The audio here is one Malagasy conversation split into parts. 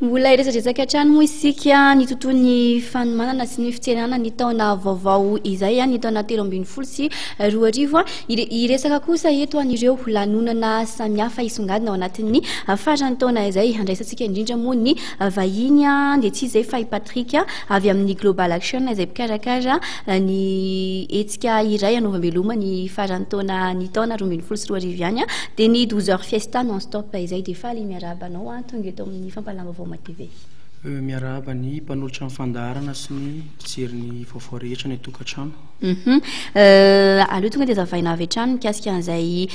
Mbola iresadresaka hatrany moa isika ny tontolon'ny fanomanana sy ny fitsenana ny taona vaovao izay ny taona 2024 sy 2025 iresaka kosa eto an'ireo lanonana samihafa isongadina ao anatin'ny faran'ny taona izay andraisantsika indrindra moa ny vahiny dia tsy izay fa i Patrick avy amin'ny Global Action izay mpikarakara ny hetsika iray anaovam-beloma ny faran'ny taona ny taona 2024 sy 2025 dia ny 12 heures fiesta non stop izay dia faly miarabanao tonga eto amin'ny fampalam-baovao TV. Miarahaba ny mpanolotra amin'ny fandaharana sy ny mpijery ny vaovao rehetra ny tokantrano. Aloha tonga dia zavaina avy hatrany mikasika an'izay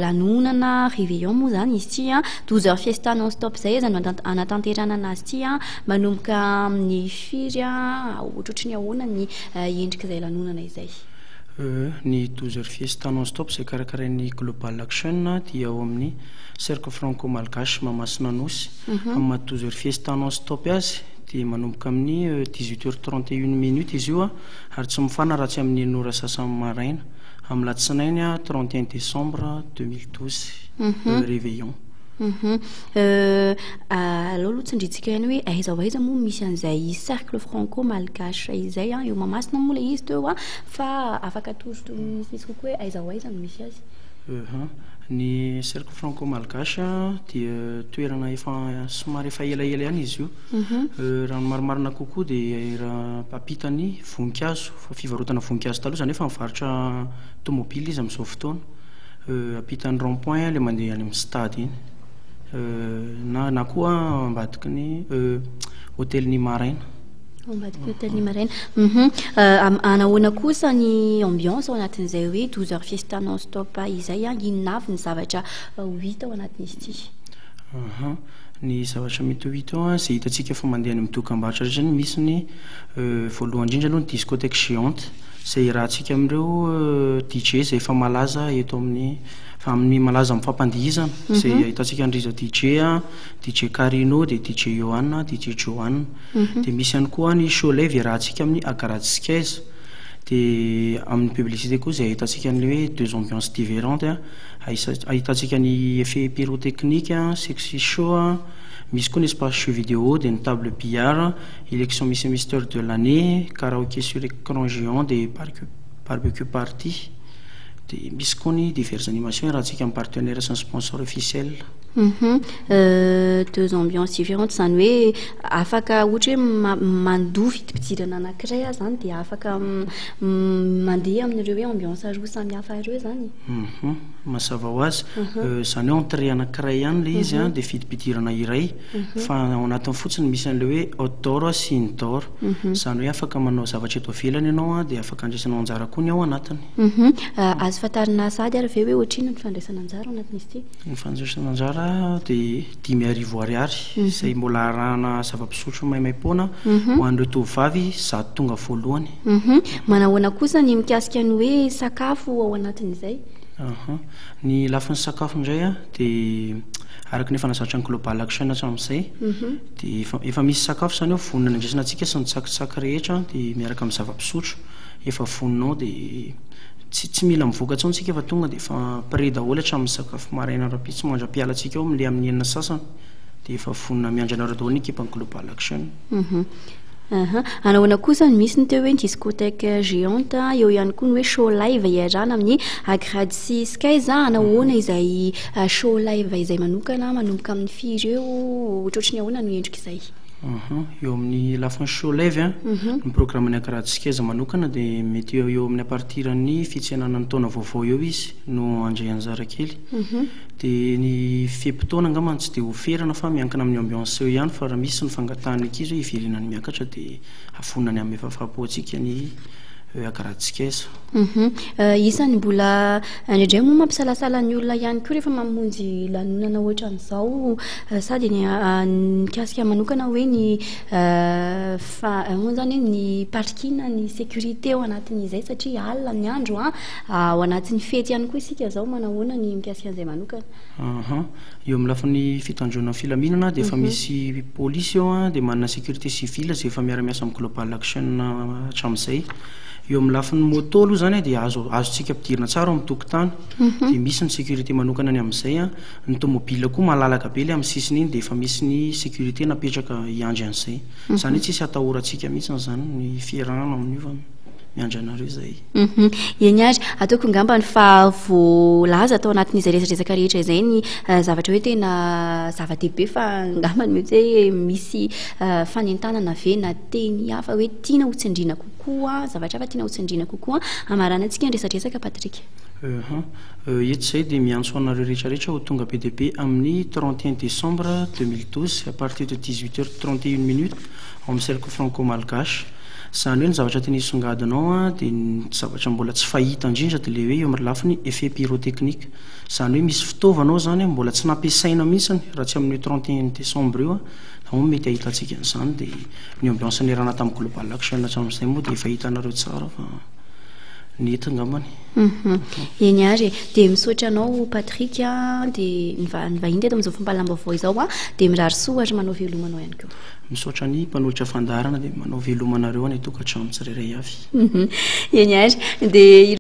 lanonana réveillon moa zany izy ity 12 heures fiesta non stop zay zany anatanterana anazy ity manomboka amin'ny firy ohatrohatry ny ahoana ny endrika izay lanonana izay. Ny 12 heures fiesta non stop izay karakarain'ny Global Action dia ao amin'ny cercle franco malgache Mahamasina Anosy. Amin'ny 12 heures fiesta non stop azy dia manomboka amin'ny 18h31 izy io ary tsy mifana raha tsy amin'ny nora sasany maraina amin'ny latsinainy 31 décembre 2012 réveillon. Aloha tsindritsika ihany hoe aiza ho aiza moa misy an'izay cercle franco malgache izay eo Mahamasina moa ilay izy teo fa afaka atorotra misy kokoa hoe aiza ho aiza no misy azy. Ny cercle franco malgache dia toerana efa somary efa elaela ihany izy io. Raha ny marimarina kokoa dia raha ampitany voninkazo fa fivarotana voninkazo taloha izany efa mivarotra tomobily izy amin'izao fotoana. Ampitany rond point ilay mandeha any amin'ny stade iny na koa ambadiky ny hôtelin'ny Maraina. Ambadiky hôtelin'ny Maraina. Anahoana kosa ny ambiance ao anatin'izay hoe 12 heures fiesta non stop izay inona avy ny zavatra ho hita ao anatin'izy ity? Ny zavatra mety ho hita ao izay hitantsika fa mandeha any amin'ny dokam-barotra rehetra misy ny voalohany indrindra aloha ny discothèque géante izay rahantsika amin'ireo DJ izay efa malaza eto amin'ny malaza amin'ny fampandihizana izay ahitantsika ny Riza DJ Carino, dia DJ Johanna, DJ Johanna. Dia misy ihany koa ny Cholet rahantsika amin'ny Agaratskez. Dia amin'ny publicité koa izay ahitantsika ny hoe deux ambiances différentes ahitantsika ny effet pyrotechnique, sexy show, misy koa ny espace jeux vidéo, dia ny table billard, élection Miss et Mister de l'année, karaoké sur écran géant, des barbecue party. Dia misy koa ny diverses animations rahantsika amin'ny partenaire sy ny sponsor officiel. Deux ambiances différentes izany hoe afaka ohatra hoe mandoa fidipidirana anankiray zany dia afaka mandeha amin'ireo hoe ambiance roa samihafa ireo zany. Mazava ho azy izany hoe entrée anankiray ihany ilay izy dia fidipidirana iray fa ao anatiny fotsiny misy an'ilay hoe outdoor sy indoor izany hoe afaka manao zavatra eto ivelany ianao dia afaka andraisanao anjara koa ny ao anatiny. Azo fatarina sady ary ve hoe ohatrino ny fandraisana anjara ao anatin'izy ity? Ny fandraisana anjara dia 10,000 ariary izay mbola arahana zava-pisotro maimaimpona ho an'ireo tovovavy 100 tonga voalohany. Manahoana kosa ny mikasika ny hoe sakafo ao anatin'izay? Ny lafin'ny sakafo indray dia araka ny efa nazatra ny Global Action hatramin'izay dia efa misy sakafo izany ao vonona ny andraisanantsika sy ny tsakitsaky rehetra dia miaraka amin'ny zava-pisotro efa voninao dia tsy mila mivoaka intsony tsika fa tonga dia efa pré daholo hatramin'ny sakafo maraina rapitsy mandra-pialantsika ao amin'ilay amin'ny enina sasany dia efa vonona miandranareo daholo ny ekipan'ny Global Action. Anahoana kosa ny misy ny teo hoe discothèque géante eo ihany koa ny hoe show live iarahana amin'ny Agradsi Skies anahoana izay show live izay manokana manomboka amin'ny firy eo ohatrohatry ny ahoana no endrika izay? Eo amin'ny lafiny show live ny programme-ny Agradsi Skies manokana dia mety eo amin'ny apartiran'ny fitsenana ny taona vaovao eo izy no andray anjara kely. Dia ny fehim-potoana angambany tsy dia oferana fa miankina amin'ny ambiance eo ihany fa raha misy ny fangatahana ankizy hoe hiverenany miakatra dia afonany amin'ny efa fahapoantsika ny Agradsi Skies. Isany mbola indraindray moa mampisalasala ny olona ihany koa rehefa mamonjy lanonana ohatran'izao sady ny mikasika manokana hoe ny moa zany ny parking ny sécurité ao anatin'izay satria alina ny andro ao anatin'ny fety ihany koa isika zao manahoana ny mikasika an'izay manokana. Eo amin'ny lafin'ny fitandroana filaminana dia efa misy polisy eo dia manana sécurité civile izay efa miara-miasa amin'ny Global Action hatramin'izay eo amin'ny lafiny moto aloha zany dia azontsika ampidirina tsara amin'ny tokotany dia misy ny sécurité manokana ny amin'izay ny tomobile koa malalaka be le amin'ny sisiny iny dia efa misy ny sécurité napetraka hiandry an'izay zany hoe tsisy atahorantsika mihitsy zany ny fiarahana amin'io miandry anareo zay eny ary ataoko ngamba ny fa voalaza atao anatin'izay resaresaka rehetra izay ny zavatra hoe tena zava-dehibe fa ngamba ny mety hoe misy fanentanana ve na teny hafa hoe tiana hotsindriana kokoa zavatra hafa tiana hotsindriana kokoa amarana antsika ny resadresaka Patrick eto zay dia miantso anareo rehetrarehetra ho tonga be dia be amin'ny 31 décembre 2012 à partir de 18h31 minutes ao amin'ny cercle franco malgache zany hoe ny zavatra tena hisongadinao dia ny zavatra mbola tsy fahita indrindra dia le hoe eo amin'ny lafiny effet pyrotechnique zany hoe misy fitaovanao zany mbola tsy nampiasaina mihitsiny raha tsy amin'ny 31 décembre io ao mety ahitantsika an'izany dia ny ambiance nerana tamin'ny global action hatramin'izay moa dia efa hitanareo tsara fa nety ngambany eny ary dia misaotra anao Patrick dia ny vahiny teto amin'izao fampalam-baovao izao dia mirary soa ary manao velomanao ihany koa misaotra ny mpanolotra fandarana dia manao velomanareo any tokantrano tsirairay avy eny ary dia